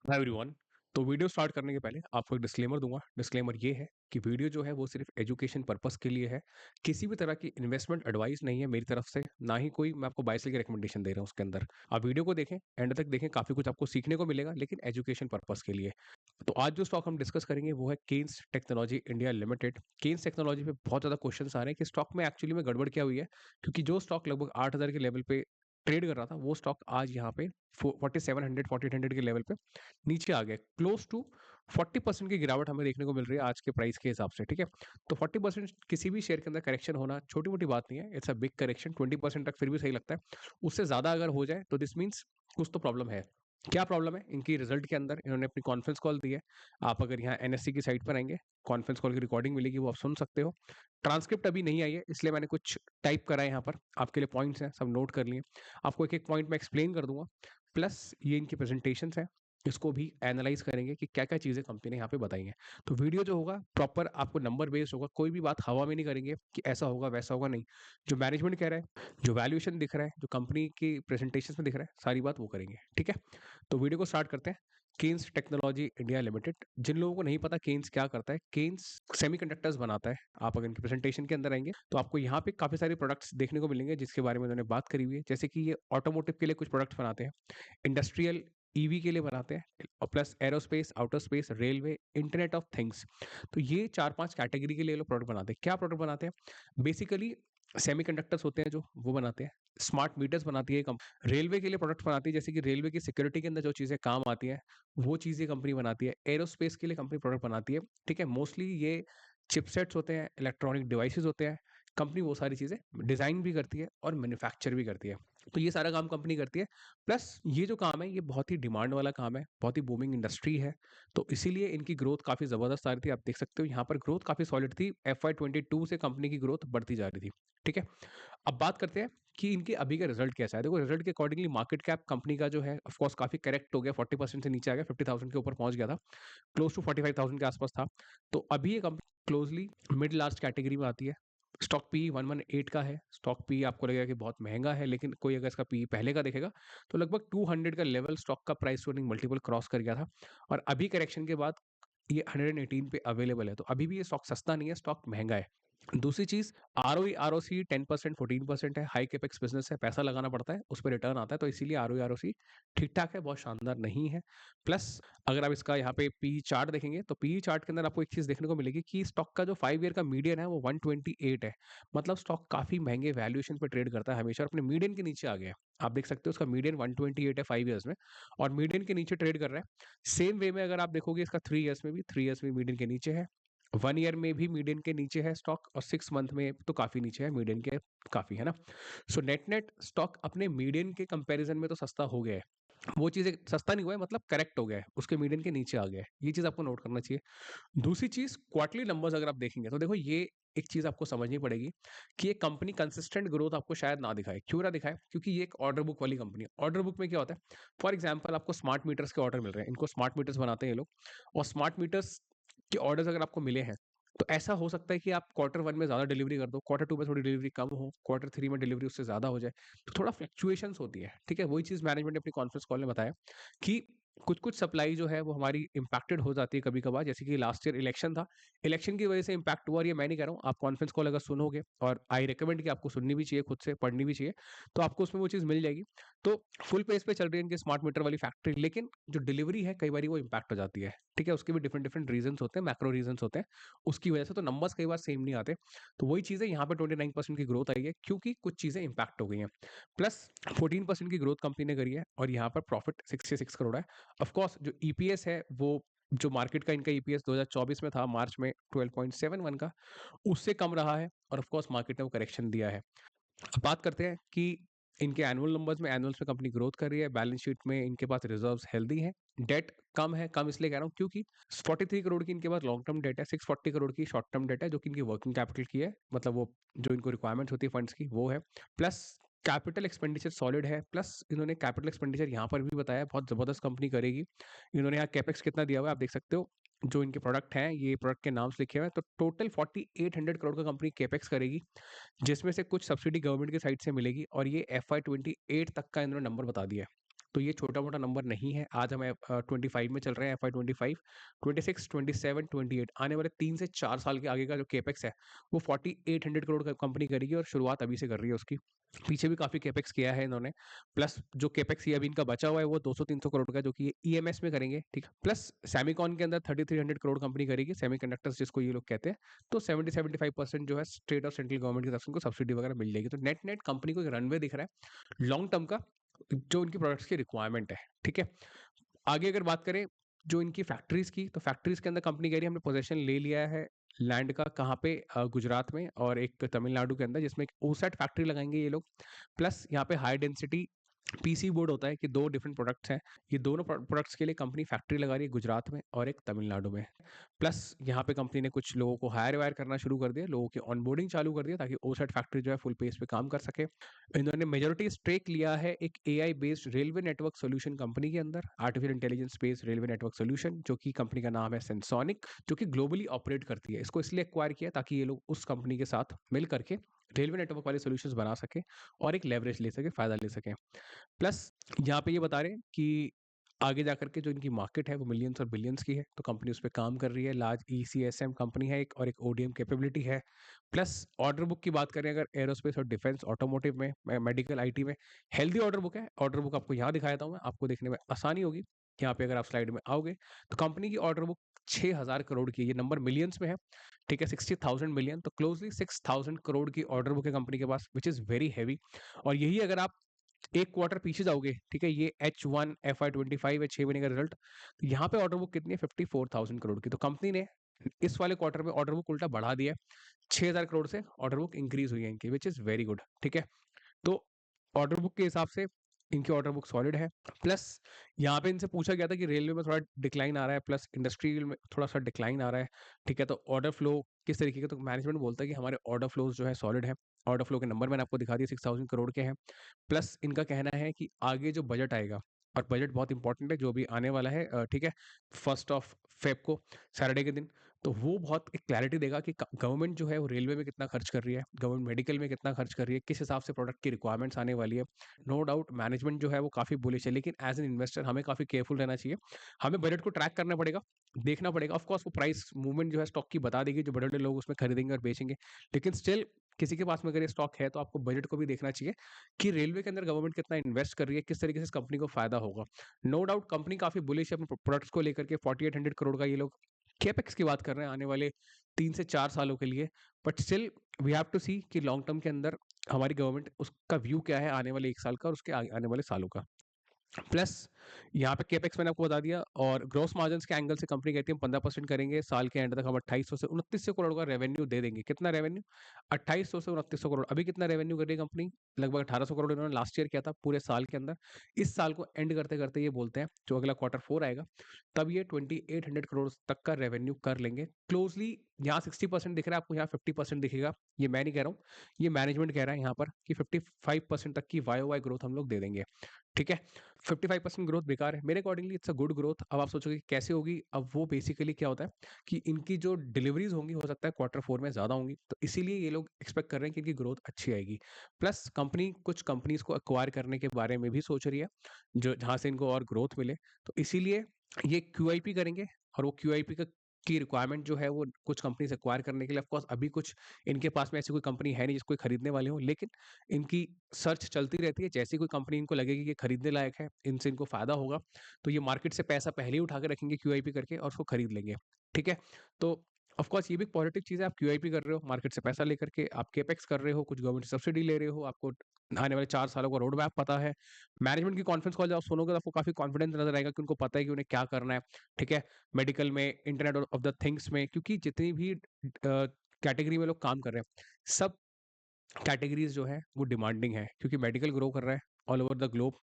Hi everyone. तो video start करने के पहले आपको एक डिस्क्लेमर दूंगा। डिस्क्लेमर ये है कि वीडियो जो है वो सिर्फ एजुकेशन पर्पस के लिए है। किसी भी तरह की इन्वेस्टमेंट एडवाइस नहीं है मेरी तरफ से, ना ही कोई मैं आपको बाय सेल की रिकमेंडेशन दे रहा हूँ उसके अंदर। आप वीडियो को देखें, एंड तक देखें, काफी कुछ आपको सीखने को मिलेगा, लेकिन एजुकेशन पर्पस के लिए। तो आज जो स्टॉक हम डिस्कस करेंगे वो है Kaynes technology India limited. Kaynes technology पे बहुत ज्यादा क्वेश्चंस आ रहे हैं कि स्टॉक में एक्चुअली में गड़बड़ क्या हुई है, क्योंकि जो स्टॉक लगभग 8,000 के लेवल पे ट्रेड कर रहा था वो स्टॉक आज यहाँ पे 4700 4800 के लेवल पे नीचे आ गया। क्लोज टू 40% की गिरावट हमें देखने को मिल रही है आज के प्राइस के हिसाब से। ठीक है, तो 40% किसी भी शेयर के अंदर करेक्शन होना छोटी मोटी बात नहीं है। It's a big correction. 20% तक फिर भी सही लगता है, उससे ज्यादा अगर हो जाए तो दिस मीन्स कुछ तो प्रॉब्लम है। क्या प्रॉब्लम है? इनकी रिजल्ट के अंदर इन्होंने अपनी कॉन्फ्रेंस कॉल दी है। आप अगर यहाँ एनएससी की साइट पर आएंगे, कॉन्फ्रेंस कॉल की रिकॉर्डिंग मिलेगी, वो आप सुन सकते हो। ट्रांसक्रिप्ट अभी नहीं आई है, इसलिए मैंने कुछ टाइप करा है यहाँ पर आपके लिए। पॉइंट्स हैं, सब नोट कर लिए। आपको एक एक पॉइंट मैं एक्सप्लेन कर दूंगा। प्लस ये इनकी प्रेजेंटेशन है, इसको भी एनालाइज करेंगे कि क्या क्या चीजें कंपनी ने यहाँ पे बताई हैं। तो वीडियो जो होगा प्रॉपर आपको नंबर बेस्ड होगा, कोई भी बात हवा में नहीं करेंगे कि ऐसा होगा वैसा होगा, नहीं। जो मैनेजमेंट कह रहा है, जो वैल्यूएशन दिख रहा है, जो कंपनी की प्रेजेंटेशन में दिख रहा है, सारी बात वो करेंगे। ठीक है, तो वीडियो को स्टार्ट करते हैं। केन्स टेक्नोलॉजी इंडिया लिमिटेड, जिन लोगों को नहीं पता केन्स क्या करता है, केन्स सेमीकंडक्टर्स बनाता है। आप अगर इनकी प्रेजेंटेशन के अंदर आएंगे तो आपको यहाँ पे काफी सारे प्रोडक्ट्स देखने को मिलेंगे जिसके बारे में उन्होंने बात करी हुई है। जैसे कि ये ऑटोमोटिव के लिए कुछ प्रोडक्ट्स बनाते हैं, इंडस्ट्रियल ईवी के लिए बनाते हैं, और plus aerospace, outer space, railway, internet of things. तो ये 4-5 कैटेगरी के लिए लोग प्रोडक्ट बनाते हैं। क्या प्रोडक्ट बनाते हैं? बेसिकली सेमीकंडक्टर्स होते हैं जो वो बनाते हैं। स्मार्ट मीटर्स बनाती है कंपनी। रेलवे के लिए प्रोडक्ट बनाती है, जैसे कि रेलवे की सिक्योरिटी के अंदर जो चीजें काम आती हैं वो चीजें कंपनी बनाती है। एरोस्पेस के लिए कंपनी प्रोडक्ट बनाती है। ठीक है, मोस्टली ये चिपसेट्स होते हैं, इलेक्ट्रॉनिक डिवाइसेस होते हैं। कंपनी वो सारी चीजें डिजाइन भी करती है और मैन्युफैक्चर भी करती है। तो ये सारा काम कंपनी करती है। प्लस ये जो काम है ये बहुत ही डिमांड वाला काम है, बहुत ही बूमिंग इंडस्ट्री है। तो इसीलिए इनकी ग्रोथ काफी जबरदस्त आ रही थी। आप देख सकते हो यहाँ पर ग्रोथ काफी सॉलिड थी। FY 22 से कंपनी की ग्रोथ बढ़ती जा रही थी। ठीक है, अब बात करते हैं कि इनके अभी का रिजल्ट कैसा है। देखो, रिजल्ट के अकॉर्डिंगली मार्केट कैप कंपनी का जो है ऑफ कोर्स काफी करेक्ट हो गया, 40% से नीचे आ गया, 50,000 के ऊपर पहुंच गया था, क्लोज टू 45,000 के आसपास था। तो अभी ये company closely mid large category में आती है। स्टॉक पी 118 का है। स्टॉक पी आपको लगेगा कि बहुत महंगा है, लेकिन कोई अगर इसका पी पहले का देखेगा तो लगभग 200 का लेवल स्टॉक का price to earning multiple cross कर गया था। और अभी करेक्शन के बाद ये 118 पे अवेलेबल है। तो अभी भी ये स्टॉक सस्ता नहीं है, स्टॉक महंगा है। दूसरी चीज, ROE ROC 10% 14% है। हाई कैपेक्स बिजनेस है, पैसा लगाना पड़ता है, उस पर रिटर्न आता है, तो इसीलिए ROE ROC ठीक ठाक है, बहुत शानदार नहीं है। प्लस अगर आप इसका यहाँ पे पी चार्ट देखेंगे तो पी चार्ट के अंदर आपको एक चीज देखने को मिलेगी कि स्टॉक का जो 5 ईयर का मीडियन है वो 128 है। मतलब स्टॉक काफी महंगे वैल्यूएशन पे ट्रेड करता है हमेशा, और अपने मीडियन के नीचे आ गया है। आप देख सकते हो उसका मीडियन 128 है 5 ईयर्स में, और मीडियन के नीचे ट्रेड कर रहा है। सेम वे में अगर आप देखोगे इसका 3 ईयर्स में भी, 3 ईयर्स में मीडियन के नीचे है, 1 ईयर में भी मीडियन के नीचे है स्टॉक, और 6 मंथ में तो काफी नीचे है मीडियन के, काफी है ना। सो नेट नेट स्टॉक अपने मीडियन के कंपैरिजन में तो सस्ता हो गया है। वो चीज सस्ता नहीं हुआ है, मतलब करेक्ट हो गया है, उसके मीडियन के नीचे आ गया है। ये चीज आपको नोट करना चाहिए। दूसरी चीज, क्वार्टरली नंबर्स अगर आप देखेंगे तो देखो, ये एक चीज आपको समझनी पड़ेगी कि ये कंपनी कंसिस्टेंट ग्रोथ आपको शायद ना दिखाए। क्यों ना दिखाए? क्योंकि ये एक ऑर्डर बुक वाली कंपनी है। ऑर्डर बुक में क्या होता है? फॉर एग्जांपल आपको स्मार्ट मीटर्स के ऑर्डर मिल रहे हैं, इनको स्मार्ट मीटर्स बनाते हैं ये लोग, और स्मार्ट मीटर्स के ऑर्डर्स अगर आपको मिले हैं तो ऐसा हो सकता है कि आप Q1 में ज्यादा डिलीवरी कर दो, Q2 में थोड़ी डिलीवरी कम हो, Q3 में डिलीवरी उससे ज्यादा हो जाए। तो थोड़ा फ्लक्चुएशंस होती है। ठीक है, वही चीज मैनेजमेंट ने अपनी कॉन्फ्रेंस कॉल में बताया कि कुछ कुछ सप्लाई जो है वो हमारी इंपैक्टेड हो जाती है कभी कभार। जैसे कि लास्ट ईयर इलेक्शन था, इलेक्शन की वजह से इंपैक्ट हुआ। और ये मैं नहीं कह रहा हूँ, आप कॉन्फ्रेंस कॉल अगर सुनोगे, और आई रिकमेंड कि आपको सुननी भी चाहिए, खुद से पढ़नी भी चाहिए, तो आपको उसमें वो चीज मिल जाएगी। तो फुल पेज पे चल रही है इनकी स्मार्ट मीटर वाली फैक्ट्री, लेकिन जो डिलीवरी है कई बार वो इंपैक्ट हो जाती है। ठीक है, उसके भी डिफरेंट डिफरेंट रीजन होते हैं, मैक्रो रीजन होते हैं, उसकी वजह से तो नंबर्स कई बार सेम नहीं आते। तो वही चीज है, यहाँ पे 29% की ग्रोथ आई है क्योंकि कुछ चीजें इंपैक्ट हो गई हैं। प्लस 14% की ग्रोथ कंपनी ने करी है, और यहाँ पर प्रॉफिट 66 करोड़ है। ऑफकोर्स जो ईपीएस है वो, जो मार्केट का इनका ईपीएस 2024 में था मार्च में 12.71 का, उससे कम रहा है, और ऑफकोर्स मार्केट ने वो करेक्शन दिया है। अब बात करते हैं कि इनके एनुअल नंबर्स में, एनुअल्स में कंपनी ग्रोथ कर रही है। बैलेंस शीट में इनके पास रिजर्व्स हेल्दी हैं। डेट कम है, कम इसलिए कह रहा हूँ क्योंकि 43 करोड़ की इनके पास लॉन्ग टर्म डेट है, 640 करोड़ की शॉर्ट टर्म डेट है, जो कि इनकी वर्किंग कैपिटल की है, मतलब वो जो इनको रिक्वायरमेंट्स होती है फंड्स की वो है। प्लस कैपिटल एक्सपेंडिचर सॉलिड है। प्लस इन्होंने कैपिटल एक्सपेंडिचर यहाँ पर भी बताया, बहुत जबरदस्त कंपनी करेगी। इन्होंने यहाँ कैपेक्स कितना दिया हुआ है आप देख सकते हो। जो इनके प्रोडक्ट हैं, ये प्रोडक्ट के नाम्स लिखे हुए हैं, तो टोटल 4800 करोड़ का कंपनी कैपेक्स करेगी, जिसमें से कुछ सब्सिडी गवर्नमेंट की साइड से मिलेगी, और ये FY 28 तक का इन्होंने नंबर बता दिया है। तो ये छोटा-मोटा नंबर नहीं है। आज हम 25 में चल रहे हैं, FY 25, 26, 27, 28 आने वाले 3 से 4 साल के आगे का जो कैपेक्स है, वो 4800 करोड़ का कंपनी करेगी और शुरुआत अभी से कर रही है उसकी। पीछे भी काफ़ी कैपेक्स किया है इन्होंने, प्लस जो कैपेक्स ये अभी इनका बचा हुआ है वो 200-300 करोड़ का, जो कि ये ईएमएस में करेंगे, ठीक है? प्लस सेमीकॉन के अंदर 3300 करोड़ कंपनी करेगी, सेमीकंडक्टर्स जिसको ये लोग कहते हैं। तो 70-75% जो है स्टेट और सेंट्रल गवर्नमेंट की तरफ से उनको सब्सिडी वगैरह मिल जाएगी। तो नेट-नेट कंपनी को एक रनवे दिख रहा है लॉन्ग टर्म का, जो उनकी प्रोडक्ट्स की रिक्वायरमेंट है, ठीक है? आगे अगर बात करें जो इनकी फैक्ट्रीज की, तो फैक्ट्रीज के अंदर कंपनी कह रही है हमने पोजीशन ले लिया है लैंड का, कहाँ पे? गुजरात में और एक तमिलनाडु के अंदर, जिसमें एक ओसैट फैक्ट्री लगाएंगे ये लोग। प्लस यहाँ पे हाई डेंसिटी पीसी बोर्ड होता है कि दो डिफरेंट प्रोडक्ट्स हैं, ये दोनों प्रोडक्ट्स के लिए कंपनी फैक्ट्री लगा रही है गुजरात में और एक तमिलनाडु में। प्लस यहाँ पे कंपनी ने कुछ लोगों को हायर वायर करना शुरू कर दिया, लोगों की ऑनबोर्डिंग चालू कर दिया, ताकि ओसैट फैक्ट्री जो है फुल पेस पे काम कर सके। इन्होंने मेजॉरिटी स्टेक लिया है एक AI based railway network solution company के अंदर, artificial intelligence based railway network solution, जो कि कंपनी का नाम है सेंसोनिक, जो कि ग्लोबली ऑपरेट करती है। इसको इसलिए एक्वायर किया ताकि ये लोग उस कंपनी के साथ मिल करके रेलवे नेटवर्क वाले सॉल्यूशंस बना सके और एक लेवरेज ले सके, फायदा ले सके। प्लस यहाँ पे ये बता रहे हैं कि आगे जाकर के जो इनकी मार्केट है वो मिलियंस और बिलियंस की है, तो कंपनी उस पे काम कर रही है। लार्ज ईसीएसएम कंपनी है एक, और एक ओडीएम कैपेबिलिटी है। प्लस ऑर्डर बुक की बात करें अगर एरोस्पेस और डिफेंस ऑटोमोटिव में, मेडिकल आईटी में, हेल्दी ऑर्डर बुक है। ऑर्डर बुक आपको यहाँ दिखाया था मैं, आपको देखने में आसानी होगी। यहाँ पे अगर आप स्लाइड में आओगे तो कंपनी की ऑर्डर बुक 6000 करोड़ की है। ये नंबर मिलियंस में है, ठीक है? 60,000 मिलियन, तो क्लोजली 6000 करोड़ की ऑर्डर बुक है कंपनी के पास, विच इज वेरी हैवी। और यही अगर आप एक क्वार्टर पीछे जाओगे, ठीक है, ये H1 FY 25 है, 6 महीने का रिजल्ट, तो यहाँ पे ऑर्डर बुक कितनी है? 54,000 करोड़ की। तो कंपनी ने इस वाले क्वार्टर में ऑर्डर बुक उल्टा बढ़ा दिया है, 6000 करोड़ से ऑर्डर बुक इंक्रीज हुई है इनकी, विच इज वेरी गुड, ठीक है? तो ऑर्डर बुक के हिसाब से इनकी ऑर्डर बुक सॉलिड है। प्लस यहाँ पे इनसे पूछा गया था कि रेलवे में थोड़ा डिक्लाइन आ रहा है, प्लस इंडस्ट्रियल में थोड़ा सा डिक्लाइन आ रहा है, ठीक है? तो ऑर्डर फ्लो किस तरीके का? तो मैनेजमेंट बोलता है कि हमारे ऑर्डर फ्लोज जो है सॉलिड है। ऑर्डर फ्लो के नंबर मैंने आपको दिखा दिए, 6000 करोड़ के हैं। प्लस इनका कहना है कि आगे जो बजट आएगा, और बजट बहुत इंपॉर्टेंट है जो भी आने वाला है, ठीक है, 1 फेब को, सैटरडे के दिन, तो वो बहुत एक क्लैरिटी देगा कि गवर्नमेंट जो है वो रेलवे में कितना खर्च कर रही है, गवर्नमेंट मेडिकल में कितना खर्च कर रही है, किस हिसाब से प्रोडक्ट की रिक्वायरमेंट्स आने वाली है। नो डाउट मैनेजमेंट जो है वो काफ़ी बुलिश है, लेकिन एज एन इन्वेस्टर हमें काफ़ी केयरफुल रहना चाहिए। हमें बजट को ट्रैक करना पड़ेगा, देखना पड़ेगा। ऑफकोर्स वो प्राइस मूवमेंट जो है स्टॉक की बता देगी, जो बड़े बड़े लोग उसमें खरीदेंगे और बेचेंगे, लेकिन स्टिल किसी के पास में अगर ये स्टॉक है तो आपको बजट को भी देखना चाहिए कि रेलवे के अंदर गवर्नमेंट कितना इन्वेस्ट कर रही है, किस तरीके से इस कंपनी को फायदा होगा। नो डाउट कंपनी काफी बुलिश है अपने प्रोडक्ट्स को लेकर के। 4800 करोड़ का ये लोग कैपेक्स की बात कर रहे हैं आने वाले 3 से 4 सालों के लिए, but still we have to see कि लॉन्ग टर्म के अंदर हमारी गवर्नमेंट उसका व्यू क्या है आने वाले 1 साल का और उसके आने वाले सालों का। प्लस यहाँ पे कैपेक्स मैंने आपको बता दिया, और ग्रॉस मार्जिन्स के एंगल से कंपनी कहती है हम 15% करेंगे, साल के एंड तक हम 2800 से 2900 करोड़ का रेवेन्यू दे देंगे। कितना रेवेन्यू? 2800 से 2900 करोड़। अभी कितना रेवेन्यू कर रही है कंपनी? लगभग 1800 करोड़ इन्होंने लास्ट ईयर किया था पूरे साल के अंदर। इस साल को एंड करते करते ये बोलते हैं जो अगला Q4 आएगा तब ये 2800 करोड़ तक का रेवेन्यू कर लेंगे क्लोजली। यहाँ 60% दिख रहा है आपको, यहाँ 50% दिखेगा। ये मैं नहीं कह रहा हूँ, ये मैनेजमेंट कह रहा है यहाँ पर कि 55% तक की YOY ग्रोथ हम लोग दे देंगे, ठीक है? 55% ग्रोथ बेकार है मेरे accordingly, it's a good growth. अब आप सोचोगे कैसे होगी? अब वो बेसिकली क्या होता है कि इनकी जो डिलीवरीज होंगी हो सकता है Q4 में ज्यादा होंगी, तो इसीलिए ये लोग एक्सपेक्ट कर रहे हैं कि इनकी ग्रोथ अच्छी आएगी। प्लस कंपनी कुछ कंपनीज को एक्वायर करने के बारे में भी सोच रही है, जो जहां से इनको और ग्रोथ मिले, तो इसीलिए ये QIP करेंगे। और वो QIP का की रिक्वायरमेंट जो है वो कुछ कंपनी से एक्वायर करने के लिए, ऑफकोर्स अभी कुछ इनके पास में ऐसी कोई कंपनी है नहीं जिसको ये खरीदने वाले हो, लेकिन इनकी सर्च चलती रहती है। जैसी कोई कंपनी इनको लगेगी कि खरीदने लायक है, इनसे इनको फायदा होगा, तो ये मार्केट से पैसा पहले ही उठा के रखेंगे QIP करके और उसको खरीद लेंगे, ठीक है? तो ऑफ कोर्स ये भी पॉजिटिव चीज़ है, आप QIP कर रहे हो, मार्केट से पैसा लेकर के, आप कैपेक्स कर रहे हो, कुछ गवर्नमेंट से सब्सिडी ले रहे हो, आपको आने वाले 4 सालों का रोड मैप पता है। मैनेजमेंट की कॉन्फ्रेंस कॉल जब आप सुनोगे तो आपको काफी कॉन्फिडेंस नजर आएगा कि उनको पता है कि उन्हें क्या करना है, ठीक है? मेडिकल में, इंटरनेट ऑफ द थिंग्स में, क्योंकि जितनी भी कैटेगरी में लोग काम कर रहे हैं, सब कैटेगरीज जो है वो डिमांडिंग है, क्योंकि मेडिकल ग्रो कर रहा है all over the globe.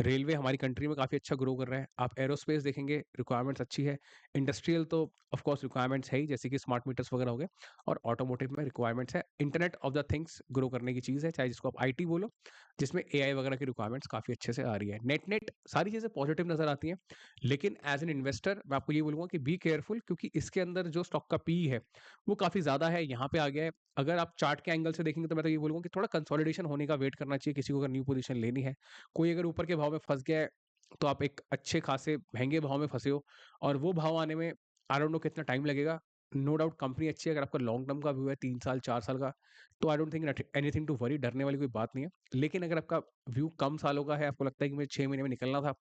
Railway हमारी कंट्री में काफ़ी अच्छा ग्रो कर रहा है। आप एरोस्पेस देखेंगे, रिक्वायरमेंट्स अच्छी है। इंडस्ट्रियल तो ऑफ कोर्स रिक्वायरमेंट्स है ही, जैसे कि स्मार्ट मीटर्स वगैरह हो गए, और ऑटोमोटिव में रिक्वायरमेंट्स है। Internet of the things grow करने की चीज़ है, चाहे जिसको आप आईटी बोलो, जिसमें एआई वगैरह की रिक्वायरमेंट्स काफ़ी अच्छे से आ रही है। नेट नेट सारी चीज़ें पॉजिटिव नजर आती हैं, लेकिन एज एन इन्वेस्टर मैं आपको ये बोलूंगा कि बी केयरफुल, क्योंकि इसके अंदर जो स्टॉक का पी है वो काफ़ी ज़्यादा है, यहाँ पे आ गया है। अगर आप चार्ट के एंगल से देखेंगे तो मैं तो ये बोलूंगा कि थोड़ा कंसोलिडेशन होने का वेट करना चाहिए किसी को अगर न्यू पोजीशन लेनी है। कोई अगर ऊपर के भाव में फंस गया है तो आप एक अच्छे खासे महँगे भाव में फँसे हो और वो भाव आने में आई डोंट नो कितना टाइम लगेगा। नो डाउट कंपनी अच्छी है, अगर आपका लॉन्ग टर्म का व्यू है 3 साल, 4 साल का, तो आई डोंट थिंक नथ एनीथिंग टू वरी, डरने वाली कोई बात नहीं है। लेकिन अगर आपका व्यू कम सालों का है, आपको लगता है कि मुझे 6 महीने में निकलना था,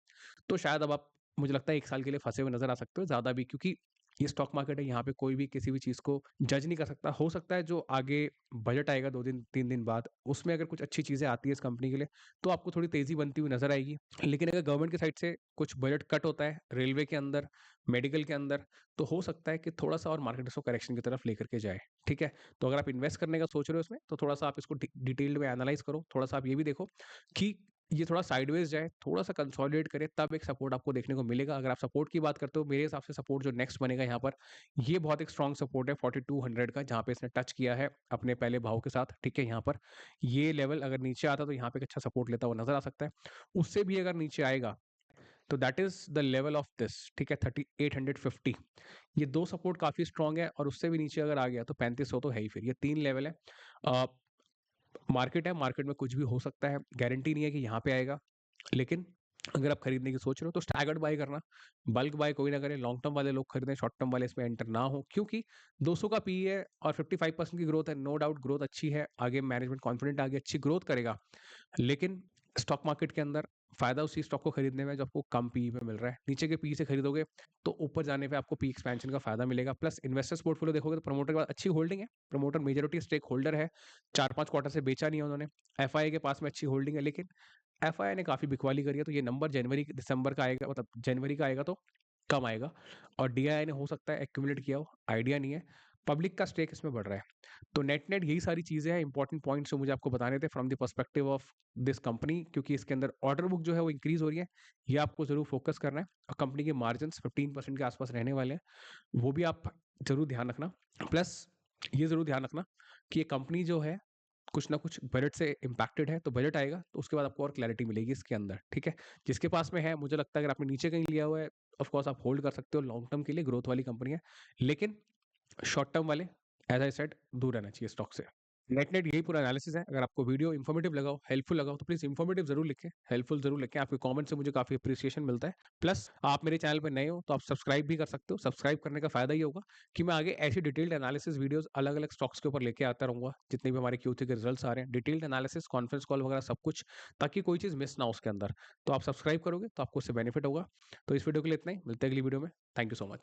तो शायद अब आप मुझे लगता है 1 साल के लिए फँसे हुए नज़र आ सकते हो ज़्यादा भी, क्योंकि ये स्टॉक मार्केट है, यहाँ पे कोई भी किसी भी चीज़ को जज नहीं कर सकता। हो सकता है जो आगे बजट आएगा 2 दिन, 3 दिन बाद, उसमें अगर कुछ अच्छी चीज़ें आती है इस कंपनी के लिए, तो आपको थोड़ी तेज़ी बनती हुई नज़र आएगी। लेकिन अगर गवर्नमेंट की साइड से कुछ बजट कट होता है, रेलवे के अंदर, मेडिकल के अंदर, तो हो सकता है कि थोड़ा-सा और मार्केट इसको करेक्शन की तरफ लेकर के जाए, ठीक है? तो अगर आप इन्वेस्ट करने का सोच रहे हो इसमें, तो थोड़ा-सा आप इसको डिटेल्ड में एनालाइज़ करो। थोड़ा-सा आप ये भी देखो कि ये थोड़ा साइडवेज़ जाए, थोड़ा-सा कंसोलिडेट करे, तब एक सपोर्ट आपको देखने को मिलेगा। अगर आप सपोर्ट की बात करते हो, मेरे हिसाब से सपोर्ट जो नेक्स्ट बनेगा यहाँ पर, ये बहुत एक स्ट्रॉन्ग सपोर्ट है 4200 का, जहाँ पे इसने टच किया है अपने पहले भाव के साथ, ठीक है? यहाँ पर ये लेवल अगर नीचे आता, तो यहाँ पे एक अच्छा सपोर्ट लेता हुआ नज़र आ सकता है। उससे भी अगर नीचे आएगा, तो that is the level of this, ठीक है? 3850, ये 2 सपोर्ट काफ़ी स्ट्रॉन्ग है और उससे भी नीचे अगर आ गया, तो 3500 तो है ही फिर। ये 3 लेवल है। अ, मार्केट है, मार्केट में कुछ भी हो सकता है, गारंटी नहीं है कि यहाँ पे आएगा। लेकिन अगर आप खरीदने की सोच रहे हो, तो स्टैगर्ड बाय करना, बल्क बाय कोई ना करे, लॉन्ग टर्म वाले लोग खरीदें, शॉर्ट टर्म वाले इसमें एंटर ना हो, क्योंकि 200 का पीई है और 55% की ग्रोथ है, नो डाउट ग्रोथ अच्छी है, आगे मैनेजमेंट कॉन्फिडेंट आगे अच्छी ग्रोथ करेगा। लेकिन स्टॉक मार्केट के अंदर फायदा उसी स्टॉक को खरीदने में जो आपको कम पीई पे मिल रहा है। नीचे के पीई से खरीदोगे, तो ऊपर जाने पे आपको पी एक्सपेंशन का फायदा मिलेगा। प्लस इन्वेस्टर्स पोर्टफोलियो देखोगे, तो प्रमोटर के पास अच्छी होल्डिंग है, प्रमोटर मेजॉरिटी स्टेक होल्डर है, 4-5 क्वार्टर से बेचा नहीं है उन्होंने। एफआईआई के पास में अच्छी होल्डिंग है, लेकिन एफआईआई ने काफ़ी बिकवाली करी है, तो ये नंबर जनवरी दिसंबर का आएगा, मतलब जनवरी का आएगा तो कम आएगा। और डीआईआई ने हो सकता है एक्यूमुलेट किया हो, आइडिया नहीं है। पब्लिक का स्टेक इसमें बढ़ रहा है। तो नेट-नेट यही सारी चीज़ें हैं, इंपॉर्टेंट पॉइंट्स जो मुझे आपको बताने थे from the perspective of this company, क्योंकि इसके अंदर ऑर्डर बुक जो है वो इंक्रीज़ हो रही है, ये आपको ज़रूर फोकस करना है। और कंपनी के मार्जिन्स 15% के आसपास रहने वाले हैं, वो भी आप ज़रूर ध्यान रखना। प्लस ये ज़रूर ध्यान रखना कि ये कंपनी जो है, कुछ ना कुछ बजट से इम्पैक्टेड है, तो बजट आएगा, तो उसके बाद आपको और क्लैरिटी मिलेगी इसके अंदर, ठीक है? जिसके पास में है, मुझे लगता है अगर आपने नीचे कहीं लिया हुआ है, ऑफ कोर्स आप होल्ड कर सकते हो लॉन्ग टर्म के लिए, ग्रोथ वाली कंपनी है। लेकिन शॉर्ट टर्म वाले, एज़ आई सेड, दूर रहना चाहिए स्टॉक से। नेट-नेट यही पूरा एनालिसिस है। अगर आपको वीडियो इन्फॉर्मेटिव लगा हो, हेल्पफुल लगा हो, तो प्लीज़ इन्फॉर्मेटिव ज़रूर लिखें, हेल्पफुल ज़रूर लिखें। आपके कमेंट से मुझे काफ़ी एप्रिसिएशन मिलता है। प्लस आप मेरे चैनल पे नए हो, तो आप सब्सक्राइब भी कर सकते हो। सब्सक्राइब करने का फ़ायदा ये होगा कि मैं आगे ऐसी डिटेल्ड एनालिसिस वीडियोज़ अलग-अलग स्टॉक्स के ऊपर लेके आता रहूँगा, जितने भी हमारे Q3 के रिजल्ट्स आ रहे हैं। डिटेल्ड एनालिसिस, कॉन्फ्रेंस कॉल वगैरह सब कुछ, ताकि कोई चीज़ मिस ना हो उसके अंदर। तो आप सब्सक्राइब करोगे, तो आपको उससे बेनिफिट होगा। तो इस वीडियो के लिए इतना ही, मिलते हैं अगली वीडियो में। Thank you so much.